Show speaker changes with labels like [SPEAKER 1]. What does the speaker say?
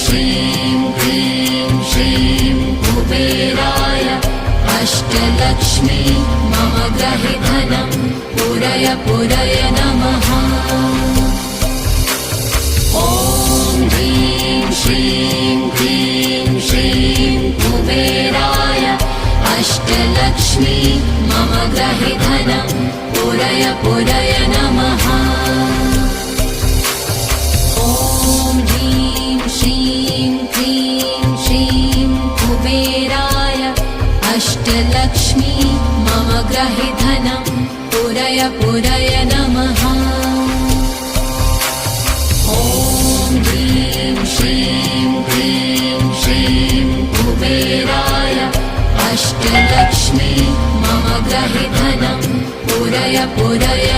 [SPEAKER 1] श्रीं क्लीं श्रीं कुबेराय अष्टलक्ष्मी मम गृहे धनं पूरय पूरय नमः। ॐ ह्रीं श्रीं क्लीं श्रीं कुबेराय अष्टलक्ष्मी मम गृहे धनं पूरय पूरय नमः। ॐ ह्रीं श्रीं क्लीं श्रीं कुबेराय अष्टलक्ष्मी मम गृहे धनं पूरय पूरय नमः। ॐ ह्रीं श्रीं क्लीं श्रीं कुबेराय अष्टलक्ष्मी मम गृहे धनं पूरय पूरय